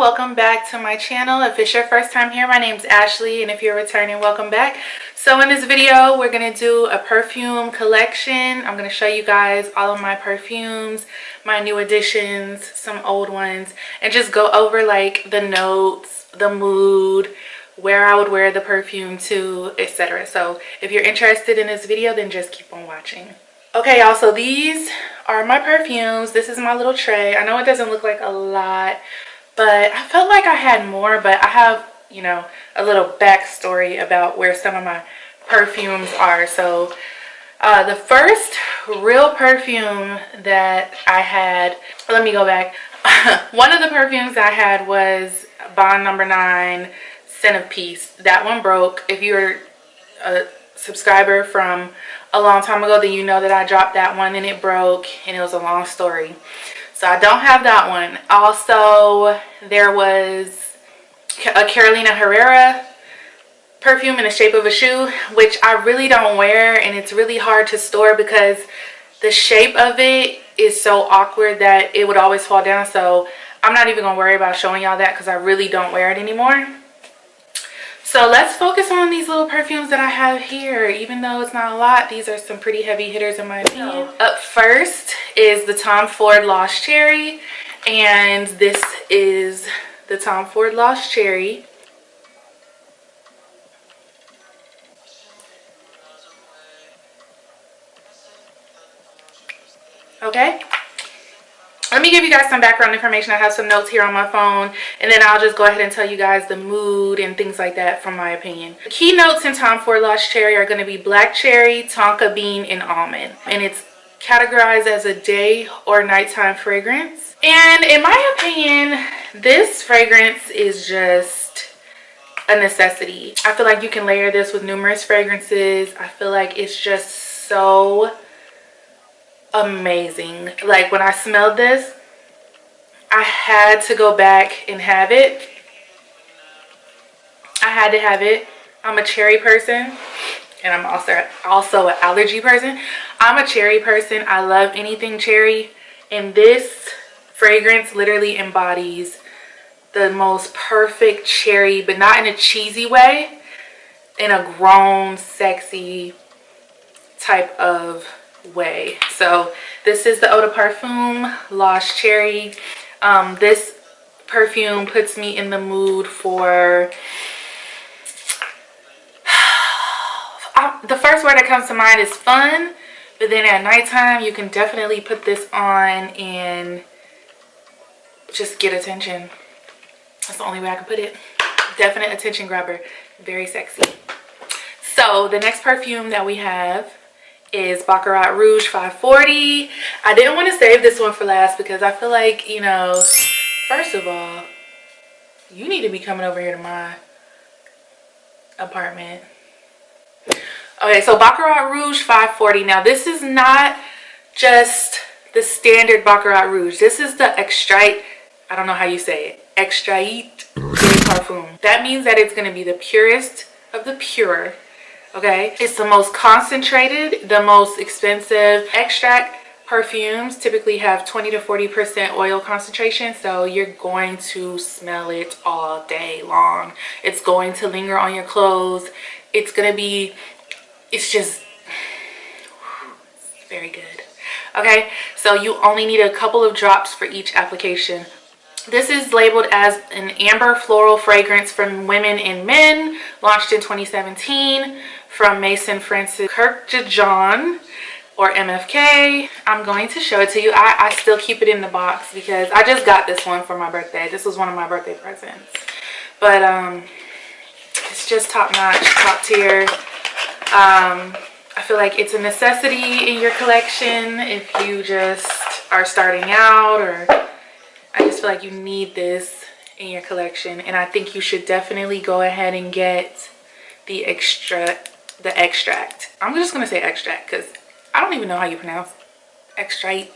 welcome back to my channel. If it's your first time here, my name's Ashley, and if you're returning, welcome back. So in this video, we're going to do a perfume collection. I'm going to show you guys all of my perfumes, my new additions, some old ones, and just go over like the notes, the mood, where I would wear the perfume to, etc. So if you're interested in this video, then just keep on watching. Okay, y'all, so these are my perfumes. This is my little tray. I know it doesn't look like a lot, but I felt like I had more, but I have, you know, a little backstory about where some of my perfumes are. So the first real perfume that I had, let me go back. One of the perfumes I had was Bond No. 9 Scent of Peace. That one broke. If you're a subscriber from a long time ago, then you know that I dropped that one and it broke, and it was a long story. So I don't have that one. Also, there was a Carolina Herrera perfume in the shape of a shoe, which I really don't wear, and it's really hard to store because the shape of it is so awkward that it would always fall down. So I'm not even gonna worry about showing y'all that because I really don't wear it anymore. So let's focus on these little perfumes that I have here. Even though it's not a lot, these are some pretty heavy hitters in my opinion. Up first is the Tom Ford Lost Cherry, and this is the Tom Ford Lost Cherry. Okay. Let me give you guys some background information. I have some notes here on my phone, and then I'll just go ahead and tell you guys the mood and things like that from my opinion. The key notes in Tom Ford Lost Cherry are going to be black cherry, tonka bean, and almond. And it's categorized as a day or nighttime fragrance. And in my opinion, this fragrance is just a necessity. I feel like you can layer this with numerous fragrances. I feel like it's just so amazing. Like when I smelled this, I had to go back and have it. I had to have it. I'm a cherry person, and I'm also an allergy person. I'm a cherry person. I love anything cherry, and this fragrance literally embodies the most perfect cherry, but not in a cheesy way, in a grown, sexy type of way. So this is the Eau de Parfum Lost Cherry. This perfume puts me in the mood for the first word that comes to mind is fun, but then at nighttime you can definitely put this on and just get attention. That's the only way I can put it. Definite attention grabber. Very sexy. So the next perfume that we have is Baccarat Rouge 540. I didn't want to save this one for last because I feel like, you know, first of all, you need to be coming over here to my apartment. Okay, so Baccarat Rouge 540. Now, this is not just the standard Baccarat Rouge. This is the extrait, I don't know how you say it, extrait de parfum. That means that it's going to be the purest of the pure. Okay, it's the most concentrated, the most expensive. Extract perfumes typically have 20 to 40% oil concentration, so you're going to smell it all day long. It's going to linger on your clothes. It's gonna be, it's just very good. Okay, so you only need a couple of drops for each application. This is labeled as an amber floral fragrance from women and men, launched in 2017 from Mason Francis Kirkjajan or MFK. I'm going to show it to you. I still keep it in the box because I just got this one for my birthday. This was one of my birthday presents. But it's just top notch, top tier. I feel like it's a necessity in your collection if you just are starting out, or I just feel like you need this in your collection, and I think you should definitely go ahead and get the extract. I'm just gonna say extract because I don't even know how you pronounce extrait.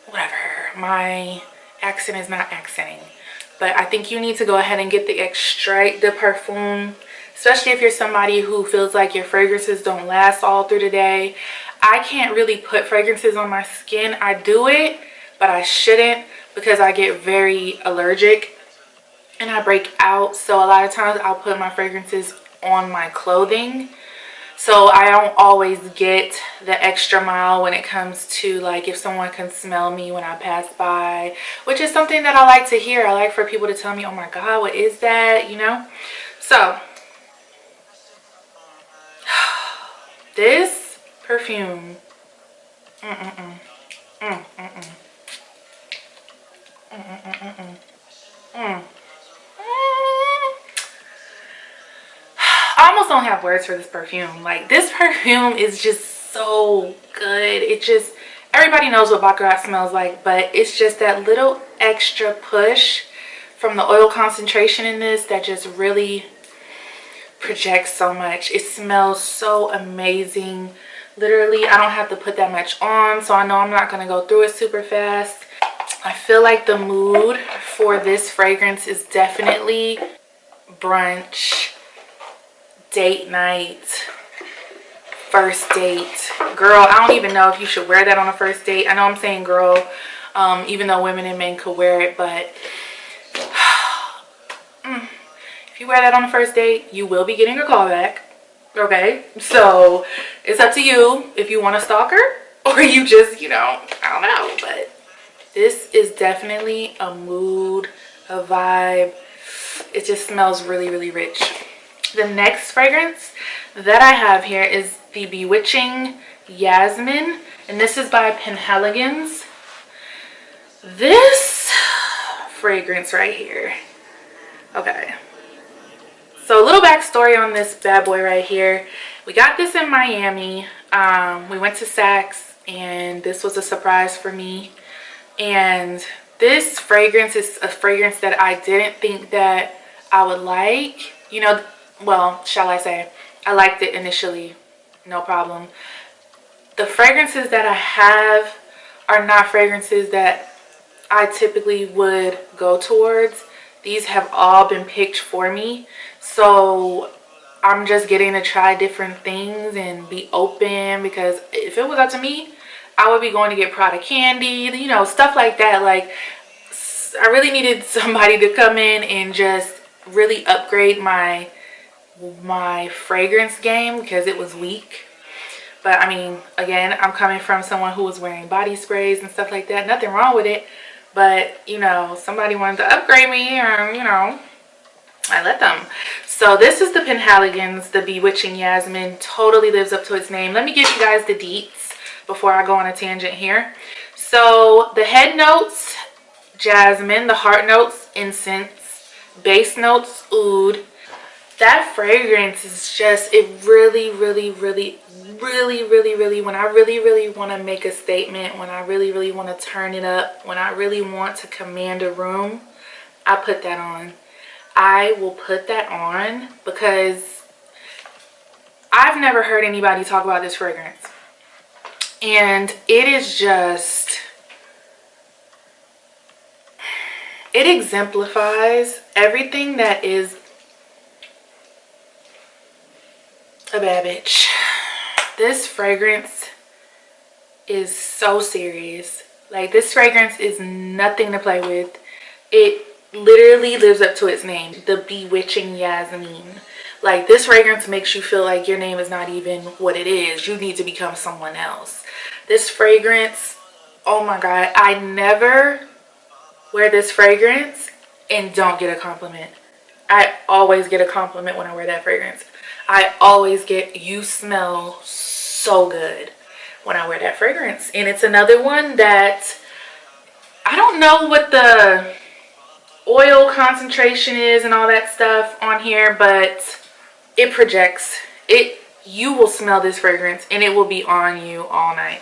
Whatever. My accent is not accenting, but I think you need to go ahead and get the extrait de parfum, especially if you're somebody who feels like your fragrances don't last all through the day. I can't really put fragrances on my skin. I do it, but I shouldn't because I get very allergic and I break out. So a lot of times I'll put my fragrances on my clothing. So I don't always get the extra mile when it comes to like if someone can smell me when I pass by, which is something that I like to hear. I like for people to tell me, oh my God, what is that? You know? So this perfume. I almost don't have words for this perfume. Like, this perfume is just so good. It just, everybody knows what Baccarat smells like, but it's just that little extra push from the oil concentration in this that just really projects so much. It smells so amazing. Literally, I don't have to put that much on, so I know I'm not going to go through it super fast. I feel like the mood for this fragrance is definitely brunch, date night, first date. Girl, I don't even know if you should wear that on a first date. I know I'm saying girl, even though women and men could wear it, but if you wear that on a first date, you will be getting a call back. Okay, so it's up to you if you want a stalker or you just, you know, I don't know. But this is definitely a mood, a vibe. It just smells really, really rich. The next fragrance that I have here is the Bewitching Yasmin, and this is by Penhaligon's. This fragrance right here. Okay. So a little backstory on this bad boy right here. We got this in Miami. We went to Saks, and this was a surprise for me. And this fragrance is a fragrance that I didn't think that I would like. You know, well, shall I say, I liked it initially, no problem. The fragrances that I have are not fragrances that I typically would go towards. These have all been picked for me. So I'm just getting to try different things and be open, because if it was up to me, I would be going to get Prada candy, you know, stuff like that. Like, I really needed somebody to come in and just really upgrade my fragrance game because it was weak. But I mean, again, I'm coming from someone who was wearing body sprays and stuff like that. Nothing wrong with it. But, you know, somebody wanted to upgrade me, or, you know, I let them. So this is the Penhaligon's, the Bewitching Yasmin. Totally lives up to its name. Let me give you guys the deets before I go on a tangent here. So the head notes, jasmine. The heart notes, incense. Base notes, oud. That fragrance is just, it really, really, really, really, really, really, when I really, really want to make a statement, when I really, really want to turn it up, when I really want to command a room, I put that on. I will put that on because I've never heard anybody talk about this fragrance. And it is just, it exemplifies everything that is a bad bitch. This fragrance is so serious. Like, this fragrance is nothing to play with. It literally lives up to its name, the Bewitching Yasmin. Like, this fragrance makes you feel like your name is not even what it is. You need to become someone else. This fragrance, oh my God, I never wear this fragrance and don't get a compliment. I always get a compliment when I wear that fragrance. I always get, you smell so good, when I wear that fragrance. And it's another one that, I don't know what the oil concentration is and all that stuff on here, but it projects. You will smell this fragrance and it will be on you all night.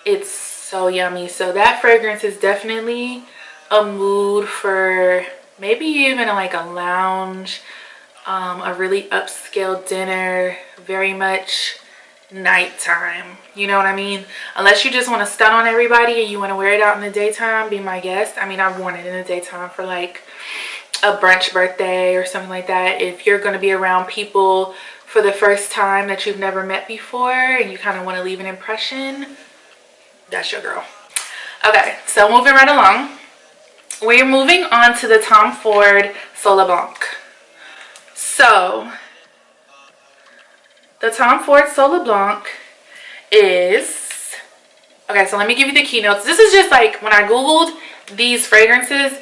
It's so yummy. So that fragrance is definitely a mood for maybe even like a lounge, a really upscale dinner, very much nighttime. You know what I mean? Unless you just want to stun on everybody and you want to wear it out in the daytime, be my guest. I mean, I've worn it in the daytime for like a brunch birthday or something like that. If you're going to be around people for the first time that you've never met before and you kind of want to leave an impression, that's your girl. Okay, so moving right along. we're moving on to the Tom Ford Sola Blanc. So the Tom Ford Sola Blanc is, okay, so let me give you the keynotes. This is just like when I googled these fragrances,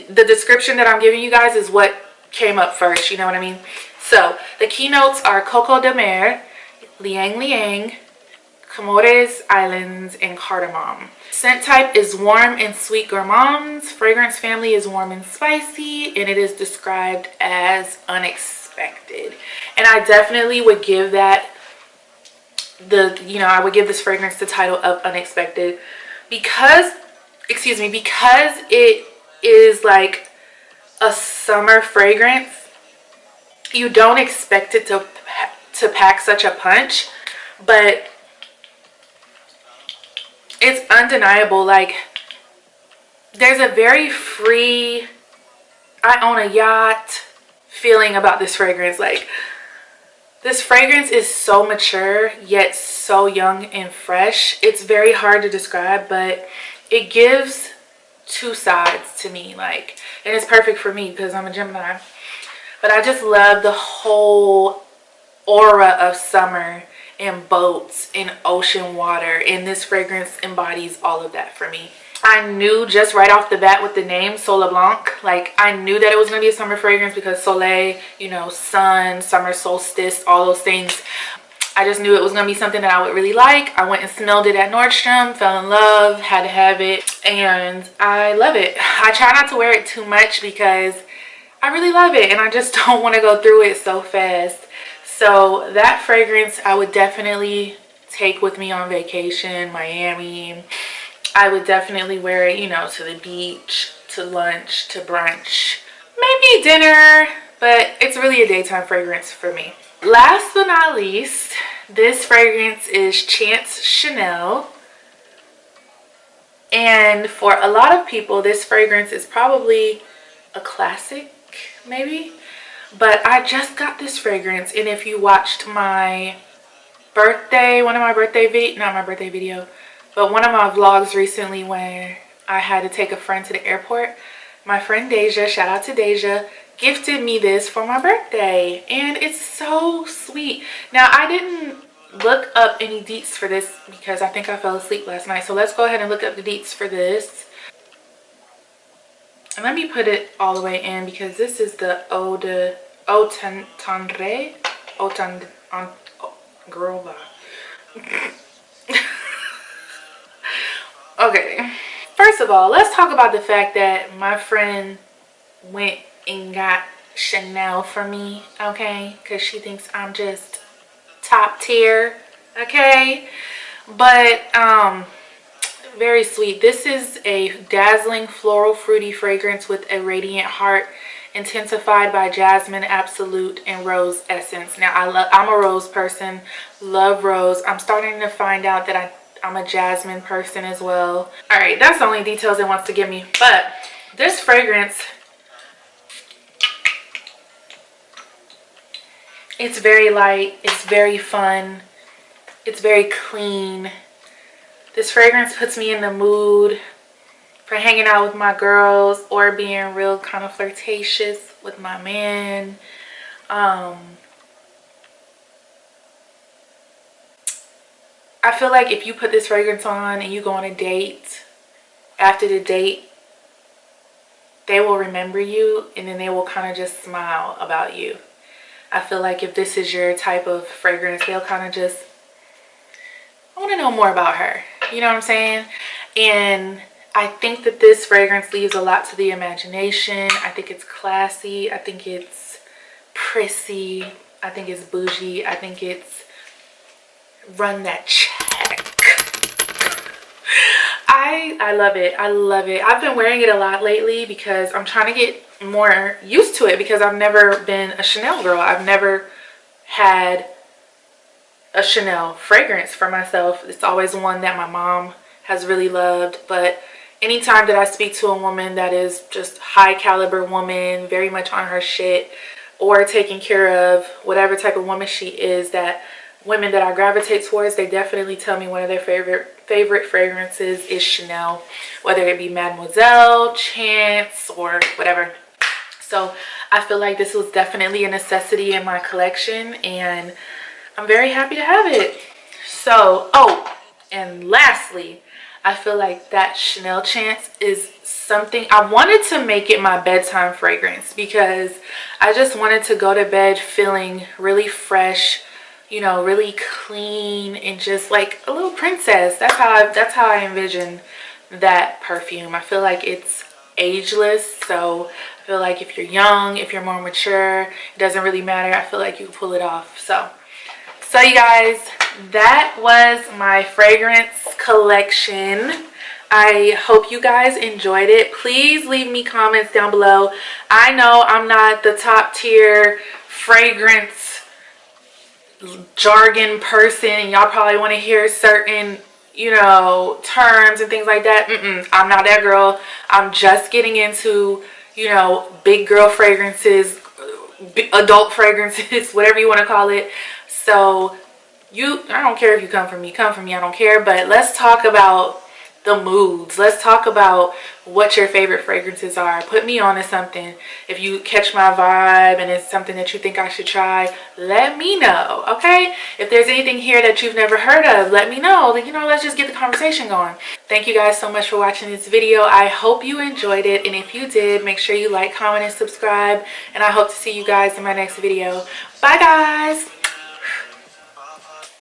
the description that I'm giving you guys is what came up first, you know what I mean? So the keynotes are Coco de Mer, Liang Liang, Comores Islands, and Cardamom. Scent type is warm and sweet gourmands. Fragrance family is warm and spicy, and it is described as unexpected. And I definitely would give that I would give this fragrance the title of unexpected because, excuse me, because it is like a summer fragrance. You don't expect it to pack such a punch, but it's undeniable. Like, there's a very free, I own a yacht feeling about this fragrance. Like, this fragrance is so mature yet so young and fresh. It's very hard to describe, but it gives two sides to me. Like, and it's perfect for me because I'm a Gemini. But I just love the whole aura of summer and boats and ocean water, and this fragrance embodies all of that for me. I knew just right off the bat with the name Sola Blanc, like I knew that it was going to be a summer fragrance because soleil, you know, sun, summer solstice, all those things. I just knew it was going to be something that I would really like. I went and smelled it at Nordstrom, fell in love, had to have it, and I love it. I try not to wear it too much because I really love it and I just don't want to go through it so fast. So that fragrance I would definitely take with me on vacation, Miami. I would definitely wear it, you know, to the beach, to lunch, to brunch, maybe dinner, but it's really a daytime fragrance for me. Last but not least, this fragrance is Chance Chanel. And for a lot of people, this fragrance is probably a classic, maybe. But I just got this fragrance, and if you watched my birthday, one of my birthday not my birthday video, but one of my vlogs recently where I had to take a friend to the airport, my friend Deja, shout out to Deja, gifted me this for my birthday, and it's so sweet. Now, I didn't look up any deets for this because I think I fell asleep last night, so let's go ahead and look up the deets for this. And let me put it all the way in because this is the Eau Tendre. Girl, bye. Okay. First of all, let's talk about the fact that my friend went and got Chanel for me, okay? Because she thinks I'm just top tier, okay? But, very sweet. This is a dazzling floral fruity fragrance with a radiant heart, intensified by jasmine, absolute, and rose essence. Now I'm a rose person, love rose. I'm starting to find out that I'm a jasmine person as well. All right, that's the only details it wants to give me. But this fragrance, it's very light, it's very fun, it's very clean. This fragrance puts me in the mood for hanging out with my girls or being real kind of flirtatious with my man. I feel like if you put this fragrance on and you go on a date, after the date, they will remember you and then they will kind of just smile about you. I feel like if this is your type of fragrance, they'll kind of just, I want to know more about her. You know what I'm saying? And I think that this fragrance leaves a lot to the imagination. I think it's classy. I think it's prissy. I think it's bougie. I think it's run that check. I love it. I love it. I've been wearing it a lot lately because I'm trying to get more used to it because I've never been a Chanel girl. I've never had a Chanel fragrance for myself. It's always one that my mom has really loved, but anytime that I speak to a woman that is just high caliber woman, very much on her shit, or taking care of whatever type of woman she is, that women that I gravitate towards, they definitely tell me one of their favorite fragrances is Chanel, whether it be Mademoiselle, Chance, or whatever. So I feel like this was definitely a necessity in my collection, and I'm very happy to have it. So, oh, and lastly, I feel like that Chanel Chance is something I wanted to make it my bedtime fragrance, because I just wanted to go to bed feeling really fresh, you know, really clean, and just like a little princess. That's how I envision that perfume. I feel like it's ageless, so I feel like if you're young, if you're more mature, it doesn't really matter. I feel like you can pull it off. So you guys, that was my fragrance collection. I hope you guys enjoyed it. Please leave me comments down below. I know I'm not the top tier fragrance jargon person, and y'all probably want to hear certain, you know, terms and things like that. I'm not that girl. I'm just getting into, you know, big girl fragrances, adult fragrances, whatever you want to call it. So I don't care if you come for me, I don't care. But let's talk about the moods. Let's talk about what your favorite fragrances are. Put me on to something. If you catch my vibe and it's something that you think I should try, let me know, okay? If there's anything here that you've never heard of, let me know. You know, let's just get the conversation going. Thank you guys so much for watching this video. I hope you enjoyed it, and if you did, make sure you like, comment, and subscribe, and I hope to see you guys in my next video. Bye guys.